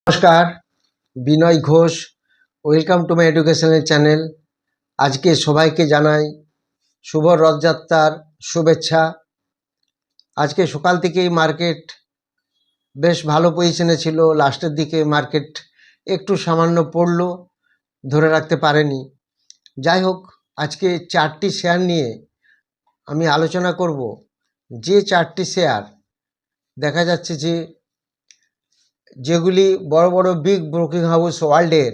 নমস্কার, Binoy Ghosh. Welcome to my educational channel. আজকে সবাইকে জানাই শুভ রথযাত্রার শুভেচ্ছা। আজকে সকাল থেকেই মার্কেট বেশ ভালো পজিশনে ছিল, লাস্টের দিকে মার্কেট একটু সামান্য পড়লো, ধরে রাখতে পারেনি। যাই হোক, আজকে চারটি শেয়ার নিয়ে আমি আলোচনা করব। যে চারটি শেয়ার দেখা যাচ্ছে যেগুলি বড় বড় বিগ ব্রোকিং হাউস ওয়ার্ল্ডের,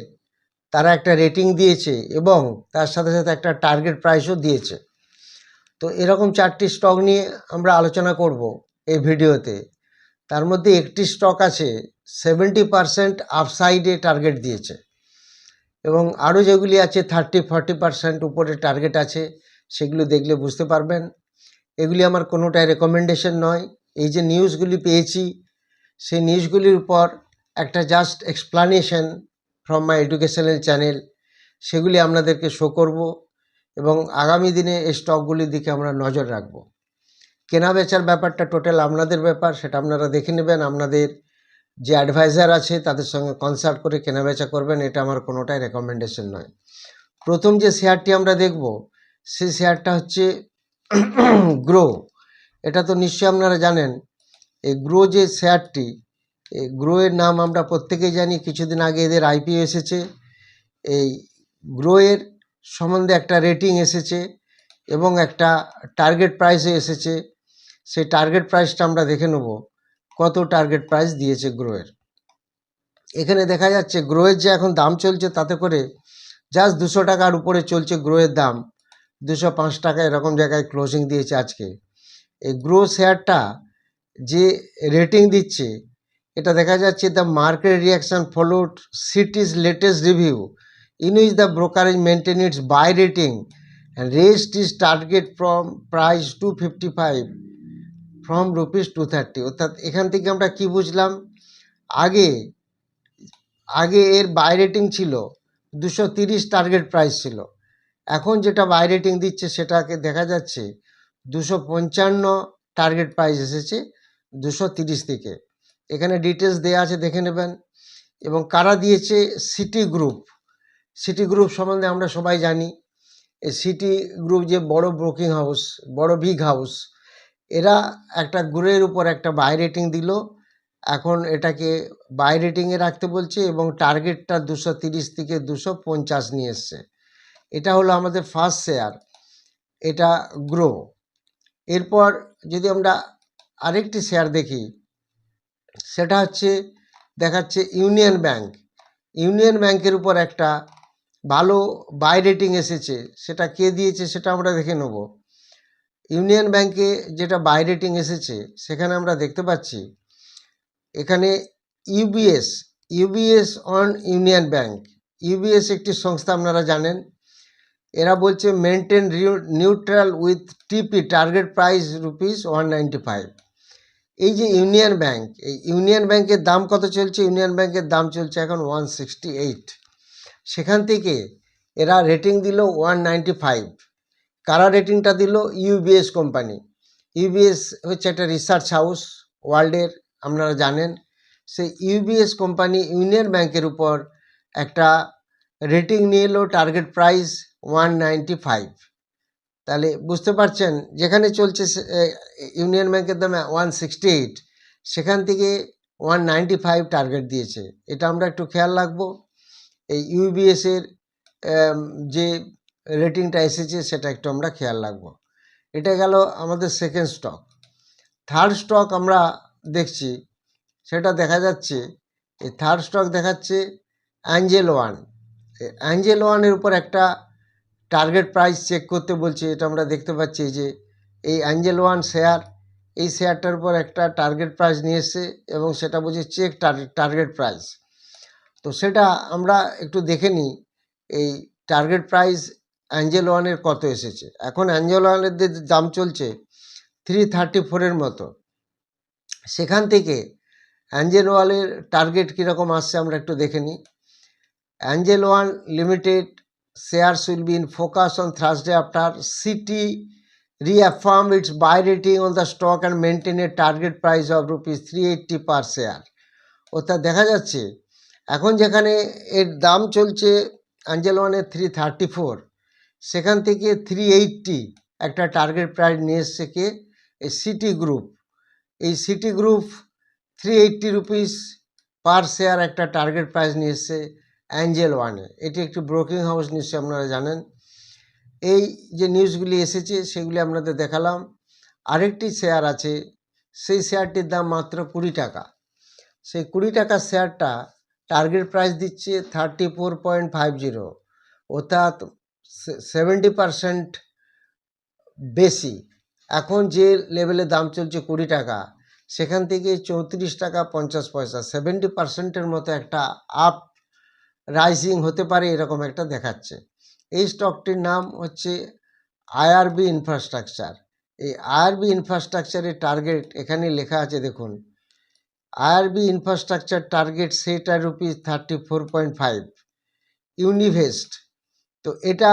তারা একটা রেটিং দিয়েছে এবং তার সাথে সাথে একটা টার্গেট প্রাইসও দিয়েছে। তো এরকম চারটি স্টক নিয়ে আমরা আলোচনা করব এই ভিডিওতে। তার মধ্যে একটি স্টক আছে 70% আপসাইডে টার্গেট দিয়েছে এবং আরও যেগুলি আছে 30-40% উপরে টার্গেট আছে, সেগুলো দেখলে বুঝতে পারবেন। এগুলি আমার কোনোটাই রেকমেন্ডেশন নয়। এই যে নিউজগুলি পেয়েছি, সেই নিউজগুলির উপর একটা just explanation from my educational channel, সেগুলি আপনাদেরকে শো করব এবং আগামী দিনে এই স্টকগুলির দিকে আমরা নজর রাখব। কেনা বেচার ব্যাপারটা টোটাল আপনাদের ব্যাপার, সেটা আপনারা দেখে নেবেন। আপনাদের যে অ্যাডভাইজার আছে তাদের সঙ্গে কনসাল্ট করে কেনা বেচা করবেন, এটা আমার কোনোটাই রেকমেন্ডেশন নয়। প্রথম যে শেয়ারটি আমরা দেখব, সেই শেয়ারটা হচ্ছে গ্রো। এটা তো নিশ্চয়ই আপনারা জানেন। এই গ্রো যে শেয়ারটি, এই গ্রোয়ের নাম আমরা প্রত্যেকেই জানি। কিছুদিন আগে এদের আইপিও এসেছে। এই গ্রোয়ের সম্বন্ধে একটা রেটিং এসেছে এবং একটা টার্গেট প্রাইসও এসেছে। সেই টার্গেট প্রাইসটা আমরা দেখে নেব, কত টার্গেট প্রাইস দিয়েছে গ্রোয়ের। এখানে দেখা যাচ্ছে গ্রোয়ের যে এখন দাম চলছে, তাতে করে জাস্ট 200 টাকার উপরে চলছে গ্রোয়ের দাম। 205 টাকা এরকম জায়গায় ক্লোজিং দিয়েছে আজকে। এই গ্রো শেয়ারটা যে রেটিং দিচ্ছে, এটা দেখা যাচ্ছে the market reaction followed সিটিজ latest review in which the brokerage maintain its buy rating and raised its target from price 255 from rupees 230। অর্থাৎ এখান থেকে আমরা কি বুঝলাম, আগে এর বাই রেটিং ছিল 230, টার্গেট প্রাইস ছিল। এখন যেটা বাই রেটিং দিচ্ছে সেটাকে দেখা যাচ্ছে 255 টার্গেট প্রাইস এসেছে 230 থেকে। এখানে ডিটেলস দেওয়া আছে, দেখে নেবেন। এবং কারা দিয়েছে? City group. সিটি গ্রুপ সম্বন্ধে আমরা সবাই জানি। এই সিটি গ্রুপ যে বড় ব্রোকিং হাউস, বড় বিগ হাউস, এরা একটা গ্রুপের উপর একটা বাই রেটিং দিল। এখন এটাকে বাই রেটিংয়ে রাখতে বলছে এবং টার্গেটটা 230 থেকে 250 নিয়ে এসছে। এটা হলো আমাদের ফার্স্ট শেয়ার, এটা গ্রো। এরপর যদি আমরা আরেকটি শেয়ার দেখি, সেটা হচ্ছে দেখাচ্ছে ইউনিয়ন ব্যাংক। ইউনিয়ন ব্যাংকের উপর একটা ভালো বাই রেটিং এসেছে। সেটা কে দিয়েছে সেটা আমরা দেখে নেব। ইউনিয়ন ব্যাংকে যেটা বাই রেটিং এসেছে, সেখানে আমরা দেখতে পাচ্ছি এখানে UBS on union bank. UBS একটি সংস্থা, আপনারা জানেন। এরা বলছে মেনটেন নিউট্রাল উইথ টিপি, টার্গেট প্রাইস ₹195। এই যে ইউনিয়ন ব্যাংক, এই ইউনিয়ন ব্যাংকের দাম কত চলছে? ইউনিয়ন ব্যাংকের দাম চলছে এখন 168। সেখান থেকে এরা রেটিং দিল 195। কারা রেটিংটা দিল? UBS company. ইউবিএস হচ্ছে একটা রিসার্চ হাউস ওয়ার্ল্ডের, আপনারা জানেন। সেই ইউবিএস কোম্পানি ইউনিয়ন ব্যাংকের উপর একটা রেটিং নিয়ে এলো, টার্গেট প্রাইস 195। তাহলে বুঝতে পারছেন, যেখানে চলছে ইউনিয়ন ব্যাংকের দামে 168, সেখান থেকে 195 টার্গেট দিয়েছে। এটা আমরা একটু খেয়াল রাখবো। এই ইউবিএসের যে রেটিংটা এসেছে সেটা একটু আমরা খেয়াল রাখবো। এটা গেল আমাদের সেকেন্ড স্টক। থার্ড স্টক আমরা দেখছি, সেটা দেখা যাচ্ছে এই থার্ড স্টক দেখাচ্ছে অ্যাঞ্জেল ওয়ান। অ্যাঞ্জেল ওয়ানের উপর একটা টার্গেট প্রাইস চেক করতে বলছে। এটা আমরা দেখতে পাচ্ছি যে এই অ্যাঞ্জেল ওয়ান শেয়ার, এই শেয়ারটার উপর একটা টার্গেট প্রাইস নিয়ে এসছে এবং সেটা বলছে চেক টার্গেট প্রাইস। তো সেটা আমরা একটু দেখে নিই, এই টার্গেট প্রাইস অ্যাঞ্জেল ওয়ানের কত এসেছে। এখন অ্যাঞ্জেল ওয়ানের দাম চলছে 334 মতো। সেখান থেকে অ্যাঞ্জেল ওয়ানের টার্গেট কীরকম আসছে আমরা একটু দেখে নিই। Angel one limited shares will be in focus on Thursday after Citi reaffirm its buy rating on the stock and maintain a target price of ₹380 per share। অর্থাৎ দেখা যাচ্ছে এখন যেখানে এর দাম চলছে অ্যাঞ্জেল ওয়ানে 334, সেখান থেকে 380 একটা টার্গেট প্রাইস নিয়ে এসছে কে, এই সিটি গ্রুপ। এই city group 380 rupees per share একটা টার্গেট প্রাইস নিয়ে এসছে অ্যাঞ্জেল ওয়ানে। এটি একটি ব্রোকিং হাউস নিশ্চয়ই আপনারা জানেন। এই যে নিউজগুলি এসেছে সেগুলি আপনাদের দেখালাম। আরেকটি শেয়ার আছে, সেই শেয়ারটির দাম মাত্র 20 টাকা। সেই 20 টাকার শেয়ারটা টার্গেট প্রাইস দিচ্ছে 34.50, অর্থাৎ 70% বেশি। এখন যে লেভেলে দাম চলছে 20 টাকা, সেখান থেকে 34 টাকা 50 পয়সা, 70%-এর মতো একটা আপ রাইজিং হতে পারে এরকম একটা দেখাচ্ছে। এই স্টকটির নাম হচ্ছে আইআরবি ইনফ্রাস্ট্রাকচার। এই আইআরবি ইনফ্রাস্ট্রাকচারের টার্গেট এখানে লেখা আছে, দেখুন, আইআরবি ইনফ্রাস্ট্রাকচার টার্গেট সেট আর ₹34.5 ইউনিভেস্ট। তো এটা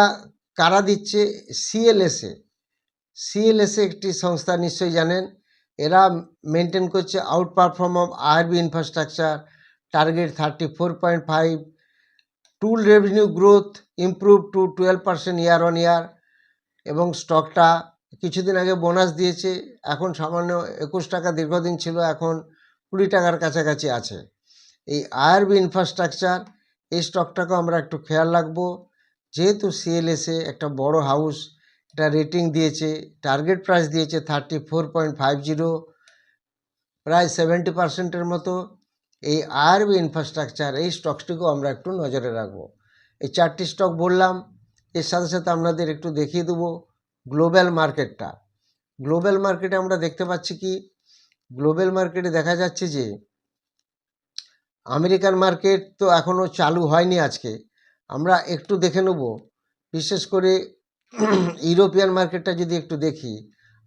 কারা দিচ্ছে? সিএলএসএ। সিএলএসএ একটি সংস্থা, নিশ্চয়ই জানেন। এরা মেনটেন করছে outperform of IRB infrastructure target 34.5, toll revenue growth improve to 12% year on year, এবং স্টকটা কিছুদিন আগে বোনাস দিয়েছে। এখন সামান্য 21 টাকা দীর্ঘদিন ছিল, এখন 20 টাকার কাছাকাছি আছে। এই আইআরবি ইনফ্রাস্ট্রাকচার, এই স্টকটাকে আমরা একটু খেয়াল রাখবো, যেহেতু সিএলএসএ একটা বড় হাউস, এটা রেটিং দিয়েছে, টার্গেট প্রাইস দিয়েছে 34.50, প্রায় 70%-এর মতো। এই আইআরবি ইনফ্রাস্ট্রাকচার, এই স্টকটিকেও আমরা একটু নজরে রাখবো। এই 4টি স্টক বললাম, এর সাথে সাথে আপনাদের একটু দেখিয়ে দেবো গ্লোবাল মার্কেটটা। গ্লোবাল মার্কেটে আমরা দেখতে পাচ্ছি কি, গ্লোবাল মার্কেটে দেখা যাচ্ছে যে আমেরিকান মার্কেট তো এখনও চালু হয়নি। আজকে আমরা একটু দেখে নেব, বিশেষ করে ইউরোপিয়ান মার্কেটটা যদি একটু দেখি,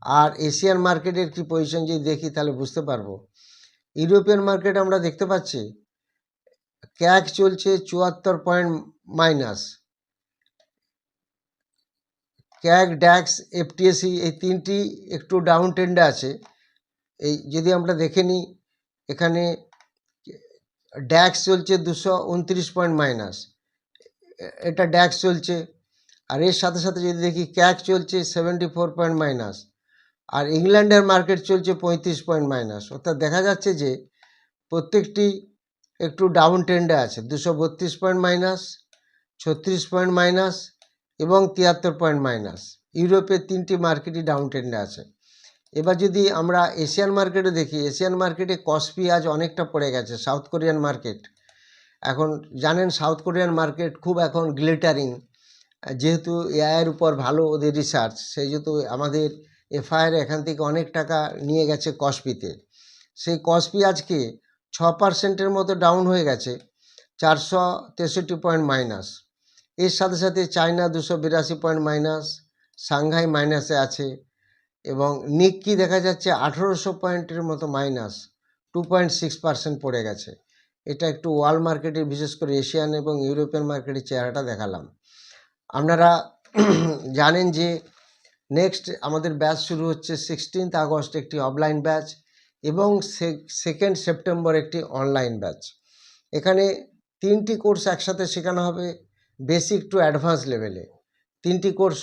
আর এশিয়ান মার্কেটের কি পজিশন যদি দেখি, তাহলে বুঝতে পারবো। ইউরোপিয়ান মার্কেট আমরা দেখতে পাচ্ছি ক্যাক চলছে 74 পয়েন্ট মাইনাস, ক্যাক, ড্যাক্স, এফটিএসি এই তিনটি একটু ডাউন ট্রেন্ডে আছে। এই যদি আমরা দেখে নিই, এখানে ড্যাক্স চলছে 229 পয়েন্ট মাইনাস, এটা ড্যাক্স চলছে। আর এর সাথে সাথে যদি দেখি, ক্যাক চলছে 74 পয়েন্ট মাইনাস, আর ইংল্যান্ডের মার্কেট চলছে 35 পয়েন্ট মাইনাস। অর্থাৎ দেখা যাচ্ছে যে প্রত্যেকটি একটু ডাউন ট্রেন্ডে আছে। 232 পয়েন্ট মাইনাস, 36 পয়েন্ট মাইনাস এবং 73 পয়েন্ট মাইনাস। ইউরোপের তিনটি মার্কেটই ডাউন ট্রেন্ডে আছে। এবার যদি আমরা এশিয়ান মার্কেটে দেখি, এশিয়ান মার্কেটে কসপি আজ অনেকটা পড়ে গেছে। সাউথ কোরিয়ান মার্কেট, এখন জানেন সাউথ কোরিয়ান মার্কেট খুব এখন গ্লিটারিং, যেহেতু এআইয়ের উপর ভালো ওদের রিসার্চ, সেই যেহেতু আমাদের এফআইআর এখান থেকে অনেক টাকা নিয়ে গেছে কসপিতে। সেই কসপি আজকে 6%-এর মতো ডাউন হয়ে গেছে, 463 পয়েন্ট মাইনাস। এর সাথে সাথে চায়না 282 পয়েন্ট মাইনাস, সাংহাই মাইনাসে আছে, এবং নিক্কি দেখা যাচ্ছে 1800 পয়েন্টের মতো মাইনাস, 2.6% পড়ে গেছে। এটা একটু ওয়ার্ল্ড মার্কেটের, বিশেষ করে এশিয়ান এবং ইউরোপিয়ান মার্কেটের চেহারাটা দেখালাম। আপনারা জানেন যে নেক্সট আমাদের ব্যাচ শুরু হচ্ছে 16 আগস্ট একটি অফলাইন ব্যাচ, এবং 2 সেপ্টেম্বর একটি অনলাইন ব্যাচ। এখানে 3টি কোর্স একসাথে শেখানো হবে, বেসিক টু অ্যাডভান্স লেভেলে 3টি কোর্স,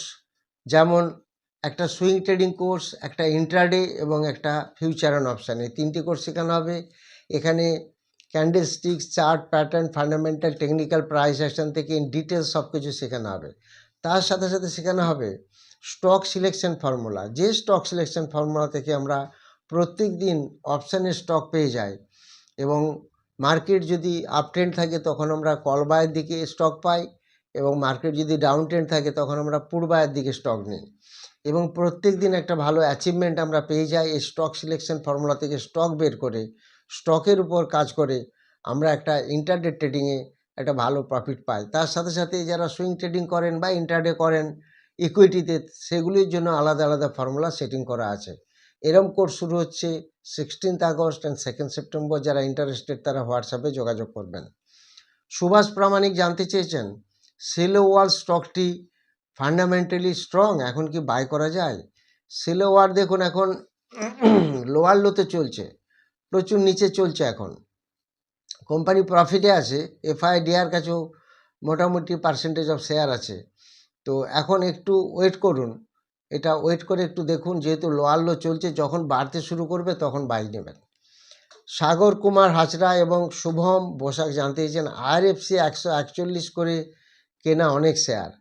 যেমন একটা সুইং ট্রেডিং কোর্স, একটা ইন্ট্রাডে এবং একটা ফিউচার অ্যান্ড অপশান। এই 3টি কোর্স শেখানো হবে। এখানে candle sticks, chart, pattern, fundamental, technical, price action থেকে ইন ডিটেলস সব কিছু শেখানো হবে। তার সাথে সাথে শেখানো হবে স্টক সিলেকশন ফর্মুলা। যে স্টক সিলেকশন ফর্মুলা থেকে আমরা প্রত্যেক দিন অপশানের স্টক পেয়ে যাই, এবং মার্কেট যদি আপ ট্রেন্ড থাকে তখন আমরা কল বাইয়ের দিকে স্টক পাই, এবং মার্কেট যদি ডাউন ট্রেন্ড থাকে তখন আমরা পুট বাইয়ের দিকে স্টক নিই, এবং প্রত্যেক দিন একটা ভালো অ্যাচিভমেন্ট আমরা পেয়ে যাই। এই স্টক সিলেকশন ফর্মুলা থেকে স্টক বের করে, স্টকের উপর কাজ করে আমরা একটা ইন্টারডে ট্রেডিংয়ে একটা ভালো প্রফিট পাই। তার সাথে সাথে যারা সুইং ট্রেডিং করেন বা ইন্টারডে করেন ইকুইটিতে, সেগুলির জন্য আলাদা আলাদা ফর্মুলা সেটিং করা আছে। এরম কোর্স শুরু হচ্ছে 16 আগস্ট অ্যান্ড 2 সেপ্টেম্বর। যারা ইন্টারেস্টেড তারা হোয়াটসঅ্যাপে যোগাযোগ করবেন। সুভাষ প্রামাণিক জানতে চেয়েছেন, সেলো ওয়ার্ল্ড স্টকটি ফান্ডামেন্টালি স্ট্রং, এখন কি বাই করা যায়? সেলো ওয়ার্ল্ড দেখুন এখন লোয়ার লোতে চলছে, প্রচুর নিচে চলছে, এখন কোম্পানি প্রফিটে আছে, এফআইডিআর কাছেও মোটামুটি পার্সেন্টেজ অফ শেয়ার আছে। তো এখন একটু ওয়েট করুন, এটা ওয়েট করে একটু দেখুন, যেহেতু লোয়ার লো চলছে, যখন বাড়তে শুরু করবে তখন বাই নেবেন। সাগর কুমার হাজরা এবং শুভম বসাক জানতে চেয়েছেন আরএফসি 141 করে কেনা অনেক শেয়ার।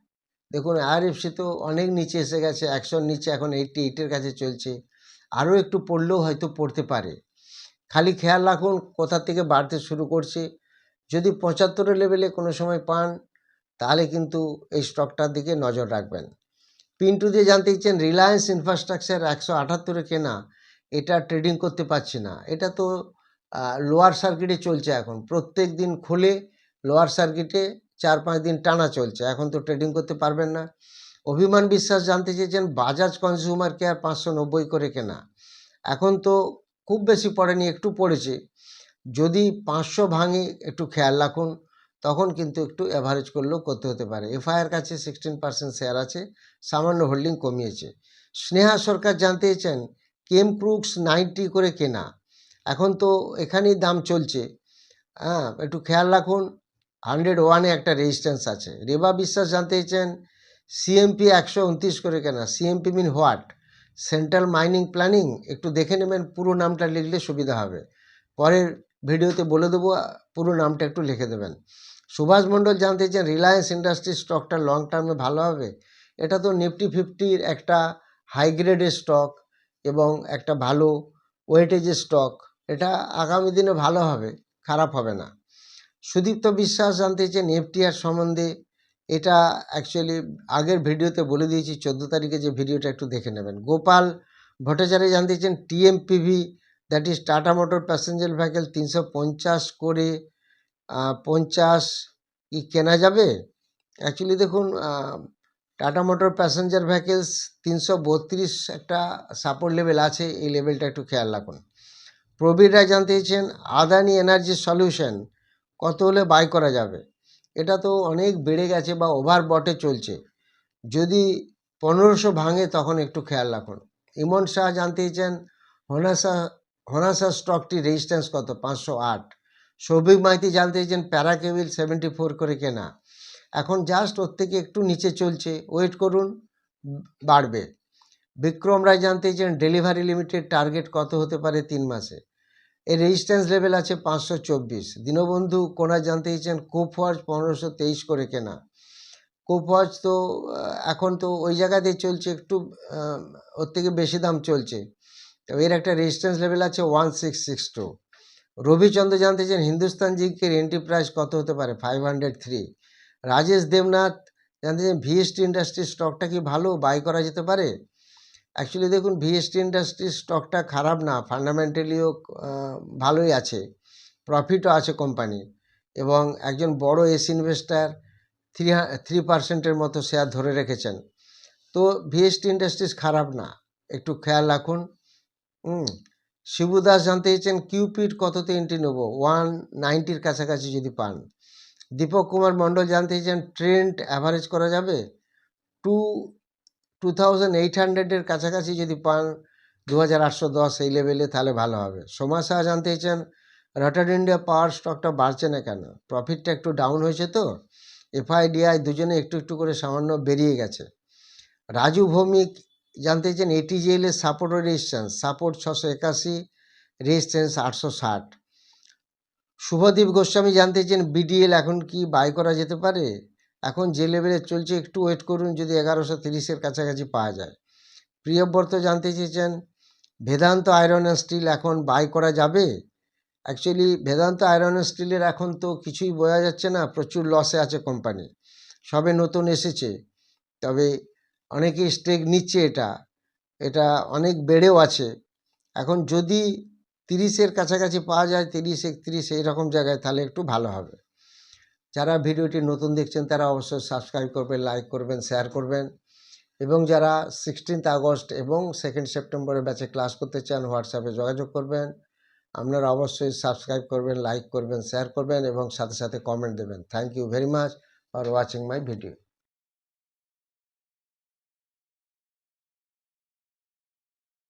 দেখুন আরএফসি তো অনেক নিচে এসে গেছে, 100-র নিচে এখন 88-এর কাছে চলছে, আরও একটু পড়লেও হয়তো পড়তে পারে। খালি খেয়াল রাখুন কোথা থেকে বাড়তে শুরু করছে। যদি 75-এর লেভেলে কোনো সময় পান তাহলে কিন্তু এই স্টকটার দিকে নজর রাখবেন। পিন্টু দিয়ে জানতে চাচ্ছেন রিলায়েন্স ইনফ্রাস্ট্রাকচার 178-এ কেনা, এটা ট্রেডিং করতে পারছি না। এটা তো লোয়ার সার্কিটে চলছে, এখন প্রত্যেক দিন খুলে লোয়ার সার্কিটে 4-5 দিন টানা চলছে, এখন তো ট্রেডিং করতে পারবেন না। অভিমান বিশ্বাস জানতে চেয়েছেন বাজাজ কনজিউমার কেয়ার 590 করে কেনা, এখন তো খুব বেশি পড়েনি, একটু পড়েছে। যদি 500 ভাঙে একটু খেয়াল রাখুন, তখন কিন্তু একটু অ্যাভারেজ করলেও করতে হতে পারে। এফআইআর কাছে 16% শেয়ার আছে, সামান্য হোল্ডিং কমিয়েছে। স্নেহা সরকার জানতে চেয়েছেন কেম ক্রুকস 90 করে কেনা, এখন তো এখানেই দাম চলছে, একটু খেয়াল রাখুন। 101-এ একটা রেজিস্ট্যান্স আছে। রেবা বিশ্বাস জানতে চেয়েছেন সিএমপি 129 করে কেনা, CMP mean what? Central mining planning, একটু দেখে নেবেন, পুরো নামটা লিখলে সুবিধা হবে, পরের ভিডিওতে বলে দেবো, পুরো নামটা একটু লিখে দেবেন। সুভাষ মণ্ডল জানতে চান রিলায়েন্স ইন্ডাস্ট্রি স্টকটা লং টার্মে ভালো হবে। এটা তো নিফটি 50-র একটা হাই গ্রেডের স্টক এবং একটা ভালো ওয়েটেজের স্টক, এটা আগামী দিনে ভালো হবে, খারাপ হবে না। সুদীপ্ত বিশ্বাস জানতে চান এফটিআর সম্বন্ধে, এটা অ্যাকচুয়ালি আগের ভিডিওতে বলে দিয়েছি, 14 তারিখে যে ভিডিওটা একটু দেখে নেবেন। গোপাল ভট্টাচার্য জানতে চান TMPV, that is Tata motor passenger vehicle 350 করে 50 কি কেনা যাবে? অ্যাকচুয়ালি দেখুন, টাটা মোটর প্যাসেঞ্জার ভেহিকেলস 332 একটা সাপোর্ট লেভেল আছে, এই লেভেলটা একটু খেয়াল রাখুন। প্রবীর রায় জানতে চেয়েছেন আদানি এনার্জি সলিউশন কত হলে বাই করা যাবে? এটা তো অনেক বেড়ে গেছে বা ওভার বটে চলছে, যদি 1500 ভাঙে তখন একটু খেয়াল রাখুন। ইমন শাহ জানতে চেয়েছেন হনাসা স্টকটি রেজিস্ট্যান্স কত? 508। সৌভিক মাইতি জানতে চেয়েছেন প্যারাকেবিল 74 করে কেনা, এখন জাস্ট ওর থেকে একটু নিচে চলছে, ওয়েট করুন, বাড়বে। বিক্রম রায় জানতে চেয়েছেন ডেলিভারি লিমিটেড টার্গেট কত হতে পারে 3 মাসে? এর রেজিস্ট্যান্স লেভেল আছে 524। দীনবন্ধু কোনা জানতে চেয়েছেন কোফওয়ার্জ 1523 করে কেনা, কোফওয়ার্জ তো এখন তো ওই জায়গাতেই চলছে, একটু ওর থেকে বেশি দাম চলছে, তো এর একটা রেজিস্ট্যান্স লেভেল আছে 1662। রবিচন্দ্র জানতে চান হিন্দুস্তান জিঙ্কের এন্ট্রি প্রাইস কত হতে পারে? 503। রাজেশ দেবনাথ জানতে চান ভিএসটি ইন্ডাস্ট্রির স্টকটা কি ভালো, বাই করা যেতে পারে? অ্যাকচুয়ালি দেখুন ভিএসটি ইন্ডাস্ট্রির স্টকটা খারাপ না, ফান্ডামেন্টালিও ভালোই আছে, প্রফিটও আছে কোম্পানি, এবং একজন বড় ইনভেস্টার 3% মতো শেয়ার ধরে রেখেছেন, তো ভিএসটি ইন্ডাস্ট্রিজ খারাপ না, একটু খেয়াল রাখুন। শিবু দাস জানতে চেয়েছেন কিউপির কততে এন্ট্রি নেব? 190-র কাছাকাছি যদি পান। দীপক কুমার মণ্ডল জানতে চেয়েছেন ট্রেন্ড অ্যাভারেজ করা যাবে? 2800-এর কাছাকাছি যদি পান, 2810 এই লেভেলে, তাহলে ভালো হবে। সোমা শাহ জানতে চেয়েছেন রটার ইন্ডিয়া পাওয়ার স্টকটা বাড়ছে না কেন? প্রফিটটা একটু ডাউন হয়েছে, তো এফআইডিআই দুজনে একটু একটু করে সামান্য বেরিয়ে গেছে। রাজু ভৌমিক জানতে চেয়েছেন এটিজিএল এর সাপোর্ট ও resistance, support 681, resistance 860। Shubhadeep Goswami জানতে চেয়েছেন বিডিএল এখন কি বাই করা যেতে পারে? এখন যে লেভেলে চলছে একটু ওয়েট করুন, যদি 1130-এর কাছাকাছি পাওয়া যায়। প্রিয়ব্রত জানতে চেয়েছেন বেদান্ত আয়রন অ্যান্ড স্টিল এখন বাই করা যাবে? অ্যাকচুয়ালি বেদান্ত আয়রন অ্যান্ড স্টিলের এখন তো কিছুই বোঝা যাচ্ছে না, প্রচুর লসে আছে কোম্পানি, সবে নতুন এসেছে, তবে অনেকেই স্টেক নিচ্ছে, এটা অনেক বেড়েও আছে। এখন যদি 30-এর কাছাকাছি পাওয়া যায়, 30-31 এইরকম জায়গায়, তাহলে একটু ভালো হবে। যারা ভিডিওটি নতুন দেখছেন তারা অবশ্যই সাবস্ক্রাইব করবেন, লাইক করবেন, শেয়ার করবেন, এবং যারা 16 আগস্ট এবং 2 সেপ্টেম্বরে ব্যাচে ক্লাস করতে চান হোয়াটসঅ্যাপে যোগাযোগ করবেন। আপনারা অবশ্যই সাবস্ক্রাইব করবেন, লাইক করবেন, শেয়ার করবেন এবং সাথে সাথে কমেন্ট দেবেন। Thank you very much for watching my video.